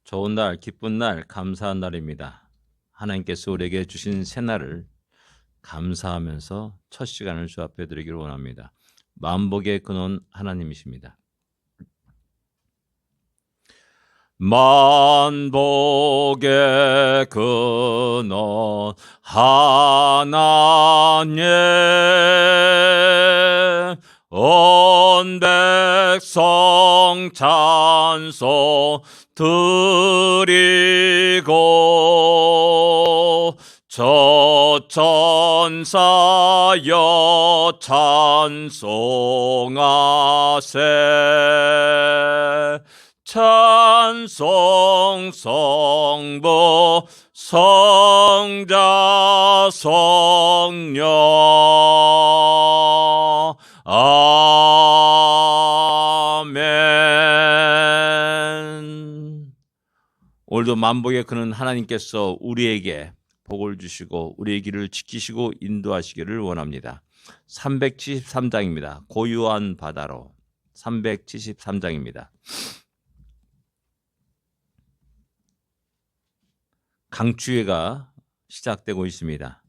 좋은 날, 기쁜 날, 감사한 날입니다. 하나님께서 우리에게 주신 새날을 감사하면서 첫 시간을 주 앞에 드리기를 원합니다. 만복의 근원 하나님이십니다. 만복의 근원 하나님, 온 백성 찬송 드리고 저 천사여 찬송하세. 찬송 성부 성자 성령 아멘. 오늘도 만복의 그는 하나님께서 우리에게 복을 주시고 우리의 길을 지키시고 인도하시기를 원합니다. 373장입니다. 고요한 바다로 373장입니다. 강추위가 시작되고 있습니다.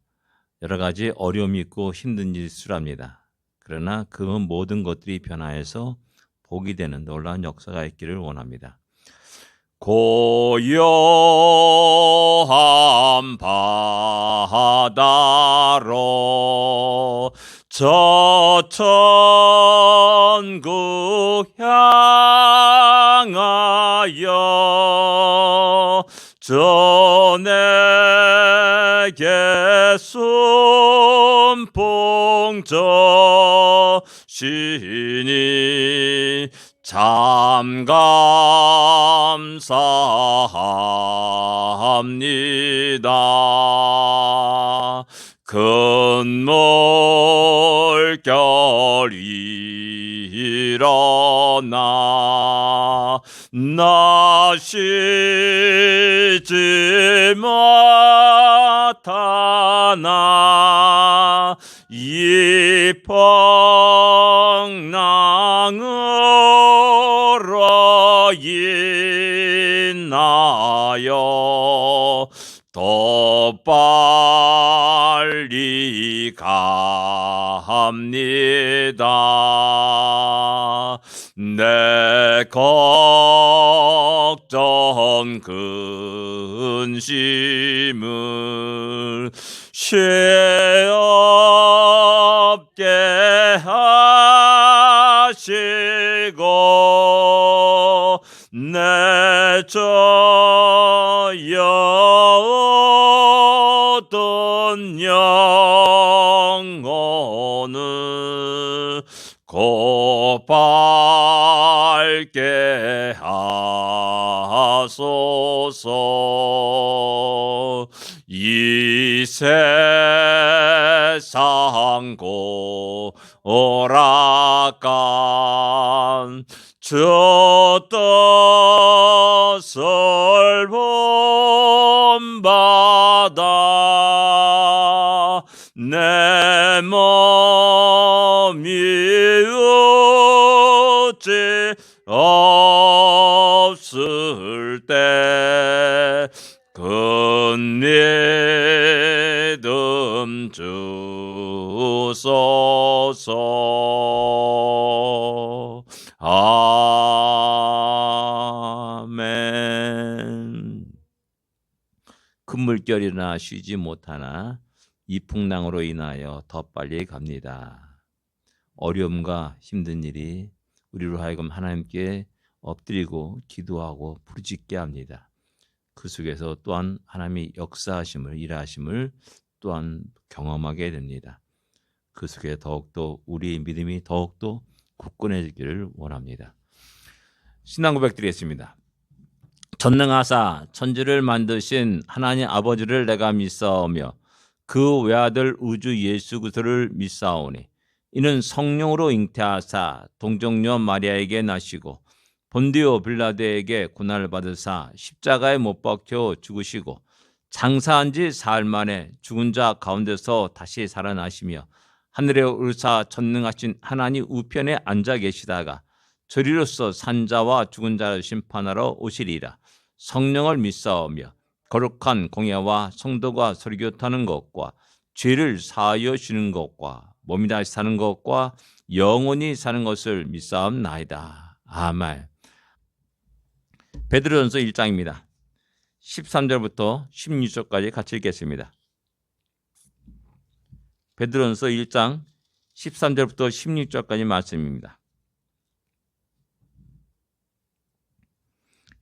여러 가지 어려움이 있고 힘든 일이 수랍니다. 그러나 그 모든 것들이 변화해서 복이 되는 놀라운 역사가 있기를 원합니다. 고요한 바다로 저 천국 향하여 전에게 순풍저시니 참 감사합니다. 큰 물결 일어나 나시지 못하나 이 풍랑으로 인하여 더 빨리 갑니다. 내 걱정 근심을 쇠 없게 하시고 내 저여던 영혼을 곧밝게 하소서. 이 세상 고락한 저 뜻을 본받아 내 몸이 어찌 없을 때 큰 믿음 주소서. 아멘. 큰 물결이나 쉬지 못하나 이 풍랑으로 인하여 더 빨리 갑니다. 어려움과 힘든 일이 우리로 하여금 하나님께 엎드리고 기도하고 부르짖게 합니다. 그 속에서 또한 하나님의 역사하심을, 일하심을 또한 경험하게 됩니다. 그 속에 더욱더 우리의 믿음이 더욱더 굳건해지기를 원합니다. 신앙 고백드리겠습니다. 전능하사 천지를 만드신 하나님 아버지를 내가 믿사오며 그 외아들 우주 예수 그리스도를 믿사오니 이는 성령으로 잉태하사 동정녀 마리아에게 나시고 본디오 빌라도에게 고난을 받으사 십자가에 못 박혀 죽으시고 장사한 지 사흘 만에 죽은 자 가운데서 다시 살아나시며 하늘에 오르사 전능하신 하나님 우편에 앉아 계시다가 저리로서 산자와 죽은 자를 심판하러 오시리라. 성령을 믿사오며 거룩한 공예와 성도가 설교하는 것과 죄를 사하여 주는 것과 몸이 다시 사는 것과 영원히 사는 것을 믿사옵나이다. 아멘. 베드로전서 1장입니다. 13절부터 16절까지 같이 읽겠습니다. 베드로전서 1장 13절부터 16절까지 말씀입니다.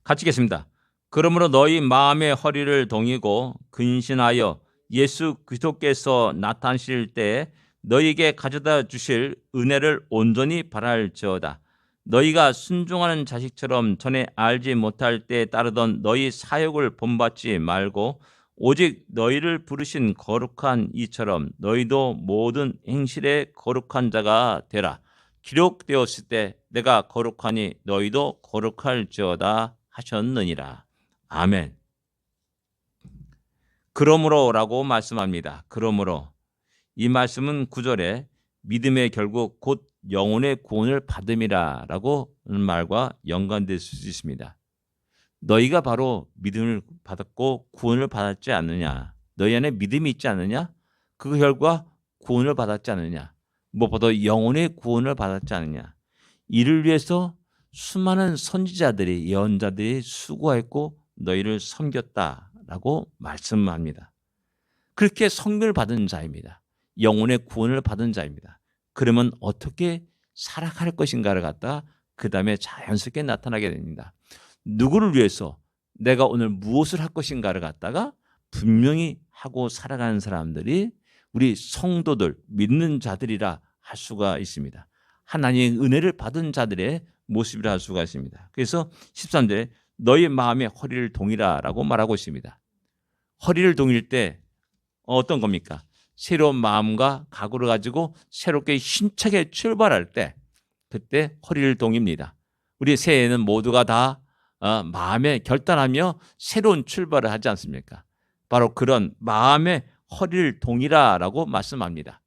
같이 읽겠습니다. 그러므로 너희 마음의 허리를 동이고 근신하여 예수 그리스도께서 나타나실 때에 너희에게 가져다 주실 은혜를 온전히 바랄지어다. 너희가 순종하는 자식처럼 전에 알지 못할 때 따르던 너희 사역을 본받지 말고 오직 너희를 부르신 거룩한 이처럼 너희도 모든 행실에 거룩한 자가 되라. 기록되었을 때 내가 거룩하니 너희도 거룩할지어다 하셨느니라. 아멘. 그러므로라고 말씀합니다. 그러므로 이 말씀은 9절에 믿음의 결국 곧 영혼의 구원을 받음이라라고 하는 말과 연관될 수 있습니다. 너희가 바로 믿음을 받았고 구원을 받았지 않느냐? 너희 안에 믿음이 있지 않느냐? 그 결과 구원을 받았지 않느냐? 무엇보다 영혼의 구원을 받았지 않느냐? 이를 위해서 수많은 선지자들이 예언자들이 수고했고 너희를 섬겼다라고 말씀합니다. 그렇게 성령을 받은 자입니다. 영혼의 구원을 받은 자입니다. 그러면 어떻게 살아갈 것인가를 갖다가 그 다음에 자연스럽게 나타나게 됩니다. 누구를 위해서 내가 오늘 무엇을 할 것인가를 갖다가 분명히 하고 살아가는 사람들이 우리 성도들, 믿는 자들이라 할 수가 있습니다. 하나님의 은혜를 받은 자들의 모습이라 할 수가 있습니다. 그래서 13절에 너희 마음의 허리를 동이라라고 말하고 있습니다. 허리를 동일 때 어떤 겁니까? 새로운 마음과 각오를 가지고 새롭게 힘차게 출발할 때 그때 허리를 동입니다. 우리 새해에는 모두가 다 마음에 결단하며 새로운 출발을 하지 않습니까? 바로 그런 마음의 허리를 동이라라고 말씀합니다.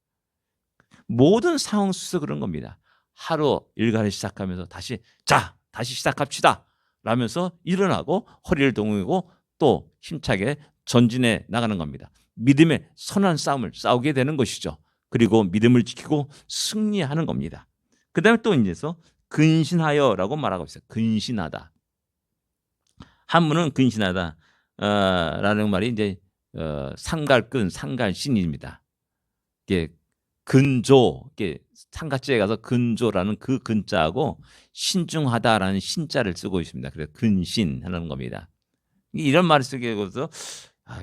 모든 상황 속에서 그런 겁니다. 하루 일과를 시작하면서 다시 시작합시다 라면서 일어나고 허리를 동이고 또 힘차게 전진해 나가는 겁니다. 믿음의 선한 싸움을 싸우게 되는 것이죠. 그리고 믿음을 지키고 승리하는 겁니다. 그 다음에 또 이제서 근신하여라고 말하고 있어요. 근신하다. 한문은 근신하다 라는 말이 이제 상갈근, 상갈신입니다. 이게 근조, 이게 상가지에 가서 근조라는 그 근자하고 신중하다라는 신자를 쓰고 있습니다. 그래서 근신하는 겁니다. 이런 말을 쓰게 되어서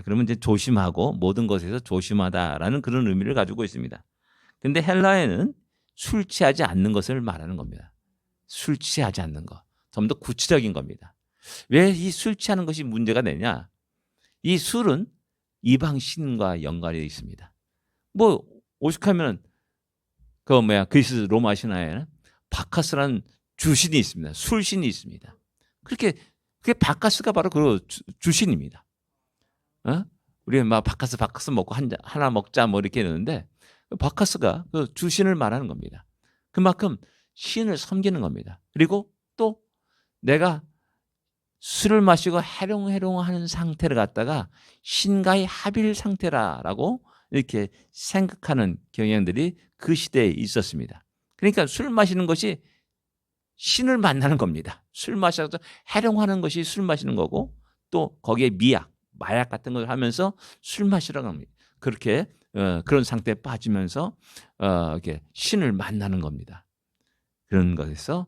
그러면 이제 조심하고 모든 것에서 조심하다라는 그런 의미를 가지고 있습니다. 근데 헬라에는 술 취하지 않는 것을 말하는 겁니다. 술 취하지 않는 것. 좀 더 구체적인 겁니다. 왜 이 술 취하는 것이 문제가 되냐? 이 술은 이방 신과 연관이 있습니다. 뭐 오죽하면 그리스 로마 신화에는 바카스라는 주신이 있습니다. 술신이 있습니다. 그게 바카스가 바로 그 주신입니다. 우리 막 바카스 먹고 하나 먹자 뭐 이렇게 되는데 바카스가 그 주신을 말하는 겁니다. 그만큼 신을 섬기는 겁니다. 그리고 또 내가 술을 마시고 해롱해롱하는 상태를 갖다가 신과의 합일 상태라고 이렇게 생각하는 경향들이 그 시대에 있었습니다. 그러니까 술 마시는 것이 신을 만나는 겁니다. 술 마셔서 해롱하는 것이 술 마시는 거고 또 거기에 마약 같은 걸 하면서 술 마시라고 합니다. 그렇게 그런 상태에 빠지면서 이렇게 신을 만나는 겁니다. 그런 것에서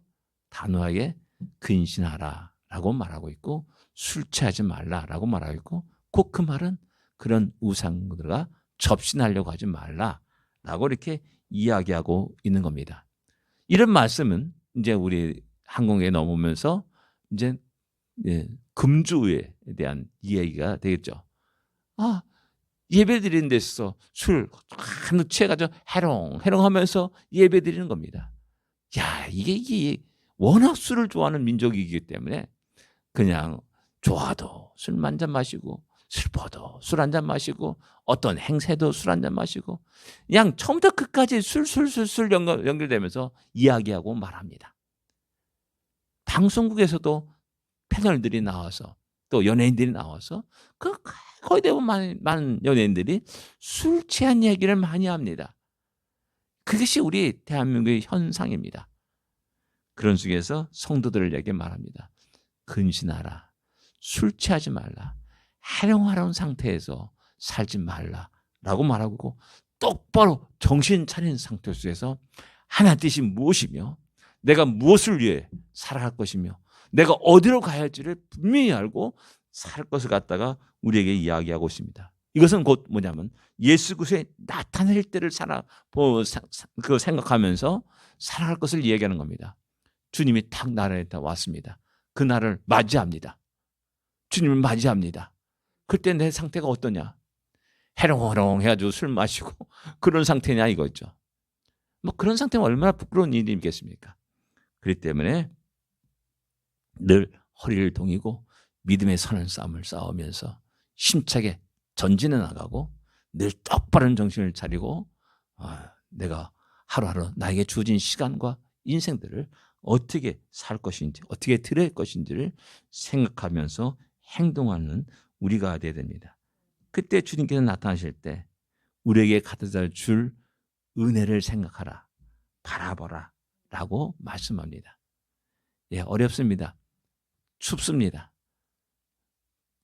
단호하게 근신하라라고 말하고 있고 술 취하지 말라라고 말하고 있고 꼭 그 말은 그런 우상들과 접신하려고 하지 말라라고 이렇게 이야기하고 있는 겁니다. 이런 말씀은 이제 우리 한국에 넘으면서 이제 금주에 대한 이야기가 되겠죠. 예배 드리는 데서 술 한두 취해가지고 해롱해롱하면서 예배 드리는 겁니다. 이게 워낙 술을 좋아하는 민족이기 때문에 그냥 좋아도 술 한 잔 마시고 슬퍼도 술 한 잔 마시고 어떤 행세도 술 한 잔 마시고 그냥 처음부터 끝까지 술 연결되면서 이야기하고 말합니다. 방송국에서도 패널들이 나와서 또 연예인들이 나와서 거의 대부분 많은 연예인들이 술 취한 얘기를 많이 합니다. 그것이 우리 대한민국의 현상입니다. 그런 속에서 성도들에게 말합니다. 근신하라. 술 취하지 말라. 해롱하롱 상태에서 살지 말라라고 말하고 똑바로 정신 차린 상태 속에서 하나님 뜻이 무엇이며 내가 무엇을 위해 살아갈 것이며 내가 어디로 가야 할지를 분명히 알고 살 것을 갖다가 우리에게 이야기하고 있습니다. 이것은 곧 뭐냐면 예수 그리스도의 나타낼 때를 생각하면서 살아갈 것을 이야기하는 겁니다. 주님이 딱 나라에 왔습니다. 그 날을 맞이합니다. 주님을 맞이합니다. 그때 내 상태가 어떠냐? 해롱해롱 해가지고 술 마시고 그런 상태냐 이거죠. 뭐 그런 상태는 얼마나 부끄러운 일이겠습니까? 그렇기 때문에 늘 허리를 동이고 믿음의 선한 싸움을 싸우면서 힘차게 전진해 나가고 늘 똑바른 정신을 차리고 내가 하루하루 나에게 주어진 시간과 인생들을 어떻게 살 것인지 어떻게 드릴 것인지를 생각하면서 행동하는 우리가 되어야 됩니다. 그때 주님께서 나타나실 때 우리에게 가져다 줄 은혜를 생각하라. 바라보라. 라고 말씀합니다. 예, 어렵습니다. 춥습니다.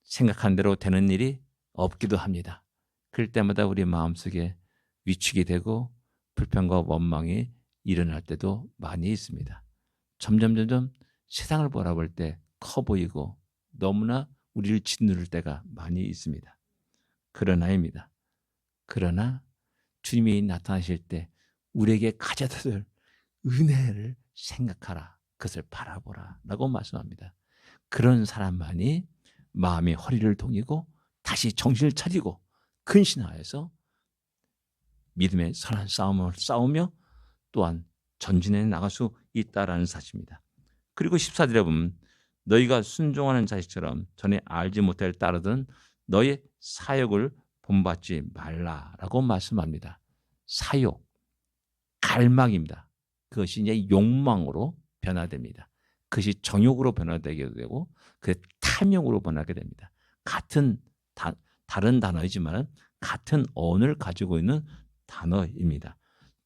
생각한 대로 되는 일이 없기도 합니다. 그럴 때마다 우리 마음속에 위축이 되고 불평과 원망이 일어날 때도 많이 있습니다. 점점 세상을 바라볼 때 커 보이고 너무나 우리를 짓누를 때가 많이 있습니다. 그러나입니다. 그러나 주님이 나타나실 때 우리에게 가져다 줄 은혜를 생각하라. 그것을 바라보라. 라고 말씀합니다. 그런 사람만이 마음의 허리를 동이고 다시 정신을 차리고 근신하여서 믿음의 선한 싸움을 싸우며 또한 전진해 나갈 수 있다라는 사실입니다. 그리고 14절에 보면 너희가 순종하는 자식처럼 전에 알지 못할 따르던 너의 사욕을 본받지 말라라고 말씀합니다. 사욕, 갈망입니다. 그것이 이제 욕망으로 변화됩니다. 그것이 정욕으로 변화되게 되고 그 탐욕으로 변하게 됩니다. 같은 다른 단어이지만 같은 어원을 가지고 있는 단어입니다.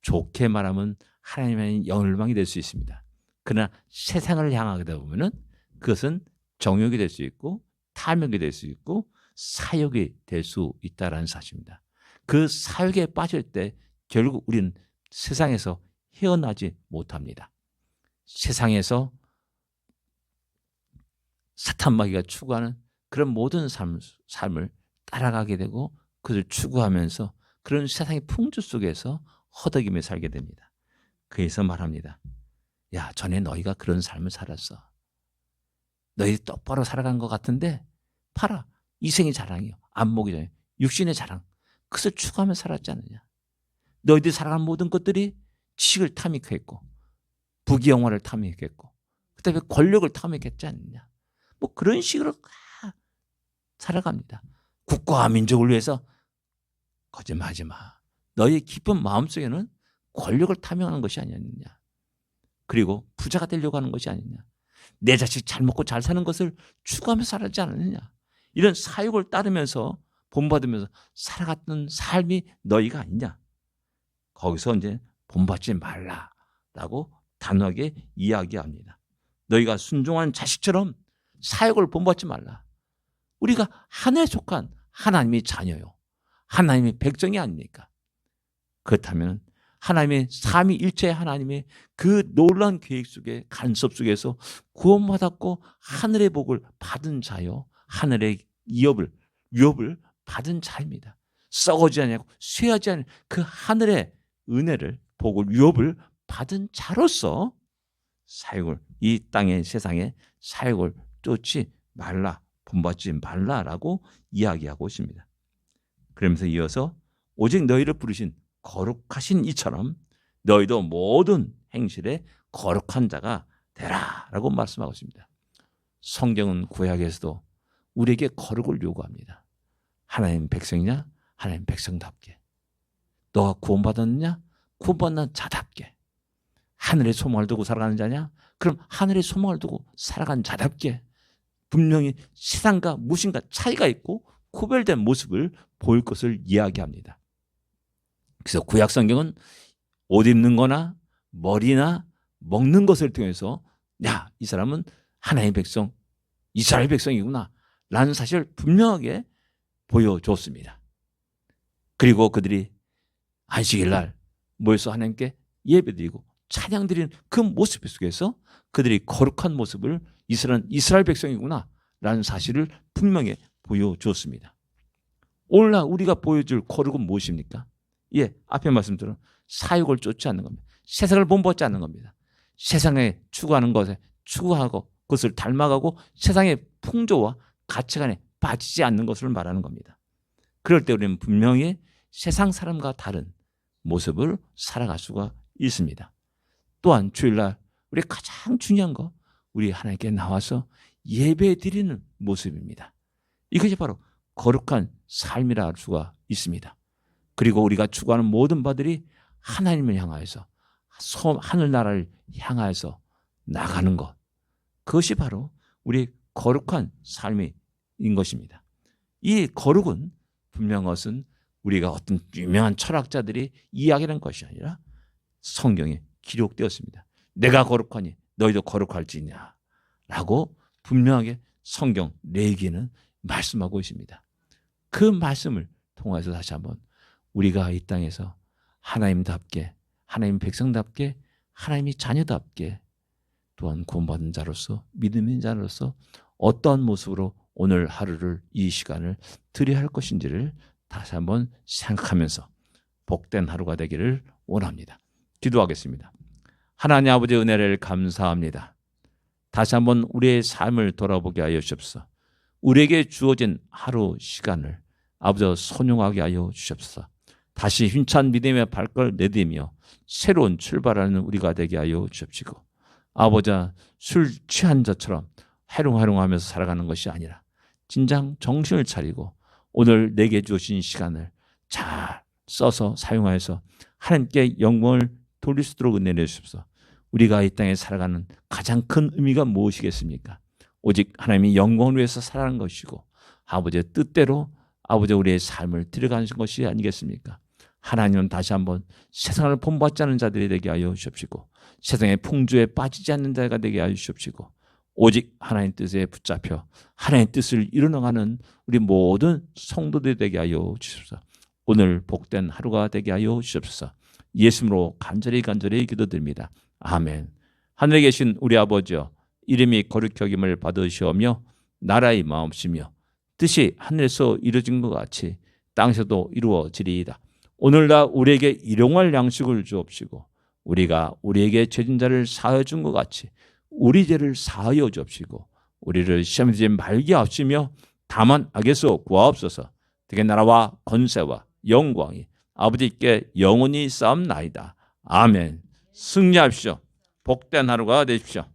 좋게 말하면 하나님의 열망이 될 수 있습니다. 그러나 세상을 향하게 되다 보면은 그것은 정욕이 될 수 있고 탐욕이 될 수 있고 사욕이 될 수 있다라는 사실입니다. 그 사욕에 빠질 때 결국 우리는 세상에서 헤어나지 못합니다. 세상에서 사탄마귀가 추구하는 그런 모든 삶을 따라가게 되고 그것을 추구하면서 그런 세상의 풍조 속에서 허덕이며 살게 됩니다. 그래서 말합니다. 야, 전에 너희가 그런 삶을 살았어. 너희 똑바로 살아간 것 같은데 봐라. 이생의 자랑이요. 안목이 자랑, 육신의 자랑. 그것을 추구하며 살았지 않느냐. 너희들이 살아간 모든 것들이 지식을 탐닉했고 부귀영화를 탐닉했고 그다음에 권력을 탐닉했지 않느냐. 뭐 그런 식으로 살아갑니다. 국가와 민족을 위해서 거짓말하지 마. 너희 깊은 마음속에는 권력을 탐욕하는 것이 아니었느냐. 그리고 부자가 되려고 하는 것이 아니냐. 내 자식 잘 먹고 잘 사는 것을 추구하며 살았지 않느냐. 이런 사욕을 따르면서 본받으면서 살아갔던 삶이 너희가 아니냐. 거기서 이제 본받지 말라라고 단호하게 이야기합니다. 너희가 순종한 자식처럼 사욕을 본받지 말라. 우리가 하나에 속한 하나님의 자녀요. 하나님의 백성이 아닙니까? 그렇다면 하나님의 삼위일체 하나님의 그 놀라운 계획 속에 간섭 속에서 구원받았고 하늘의 복을 받은 자요. 하늘의 위협을 받은 자입니다. 썩어지지 않고 쇠하지 않은 그 하늘의 은혜를 복을 위협을 받은 자로서 사욕을 이 땅의 세상에 사욕을 쫓지 말라. 본받지 말라라고 이야기하고 있습니다. 그러면서 이어서 오직 너희를 부르신 거룩하신 이처럼 너희도 모든 행실에 거룩한 자가 되라라고 말씀하고 있습니다. 성경은 구약에서도 우리에게 거룩을 요구합니다. 하나님 백성이냐? 하나님 백성답게. 너가 구원받았느냐? 구원받는 자답게. 하늘의 소망을 두고 살아가는 자냐? 그럼 하늘의 소망을 두고 살아가는 자답게 분명히 세상과 무엇인가 차이가 있고 구별된 모습을 보일 것을 이야기합니다. 그래서 구약 성경은 옷 입는 거나 머리나 먹는 것을 통해서 야, 이 사람은 하나님의 백성, 이스라엘 백성이구나 라는 사실을 분명하게 보여줬습니다. 그리고 그들이 안식일 날 모여서 하나님께 예배드리고 찬양드리는 그 모습 속에서 그들이 거룩한 모습을 이스라엘 백성이구나 라는 사실을 분명히 보여주었습니다. 오늘날 우리가 보여줄 거룩은 무엇입니까? 예, 앞에 말씀드린 사욕을 쫓지 않는 겁니다. 세상을 본받지 않는 겁니다. 세상에 추구하는 것에 추구하고 그것을 닮아가고 세상의 풍조와 가치관에 빠지지 않는 것을 말하는 겁니다. 그럴 때 우리는 분명히 세상 사람과 다른 모습을 살아갈 수가 있습니다. 또한 주일날 우리 가장 중요한 거 우리 하나님께 나와서 예배 드리는 모습입니다. 이것이 바로 거룩한 삶이라 할 수가 있습니다. 그리고 우리가 추구하는 모든 바들이 하나님을 향하여서 하늘나라를 향하여서 나가는 것, 그것이 바로 우리 거룩한 삶인 것입니다. 이 거룩은 분명한 것은 우리가 어떤 유명한 철학자들이 이야기하는 것이 아니라 성경에 기록되었습니다. 내가 거룩하니 너희도 거룩할지냐 라고 분명하게 성경 레위기는 말씀하고 있습니다. 그 말씀을 통해서 다시 한번 우리가 이 땅에서 하나님답게, 하나님 백성답게, 하나님의 자녀답게, 또한 구원받은 자로서, 믿음인 자로서 어떠한 모습으로 오늘 하루를, 이 시간을 드려야 할 것인지를 다시 한번 생각하면서 복된 하루가 되기를 원합니다. 기도하겠습니다. 하나님 아버지의 은혜를 감사합니다. 다시 한번 우리의 삶을 돌아보게 하여 주옵소서. 우리에게 주어진 하루 시간을 아버지 소중하게 하여 주옵소서. 다시 힘찬 믿음의 발걸 내디며 새로운 출발하는 우리가 되게 하여 주옵시고, 아버지 술 취한 자처럼 해롱해롱하면서 살아가는 것이 아니라 진정 정신을 차리고 오늘 내게 주신 시간을 잘 써서 사용하여서 하나님께 영광을 돌릴 수 있도록 은혜 내주십시오. 우리가 이 땅에 살아가는 가장 큰 의미가 무엇이겠습니까? 오직 하나님이 영광을 위해서 살아가는 것이고 아버지의 뜻대로 아버지 우리의 삶을 들어가는 것이 아니겠습니까? 하나님은 다시 한번 세상을 본받지 않는 자들이 되게 하여 주십시고, 세상의 풍조에 빠지지 않는 자가 되게 하여 주십시고, 오직 하나님 뜻에 붙잡혀 하나님 뜻을 이루어가는 우리 모든 성도들이 되게 하여 주십시오. 오늘 복된 하루가 되게 하여 주십시오. 예수님으로 간절히 기도드립니다. 아멘. 하늘에 계신 우리 아버지여, 이름이 거룩히 여김을 받으시오며 나라의 마음이시며 뜻이 하늘에서 이루어진 것 같이 땅에서도 이루어지리이다. 오늘날 우리에게 일용할 양식을 주옵시고 우리가 우리에게 죄진 자를 사하여 준 것 같이 우리 죄를 사하여 주옵시고 우리를 시험에 들지 말게 하시며 다만 악에서 구하옵소서. 되게 나라와 권세와 영광이 아버지께 영원히 쌓옵나이다. 아멘. 승리하십시오. 복된 하루가 되십시오.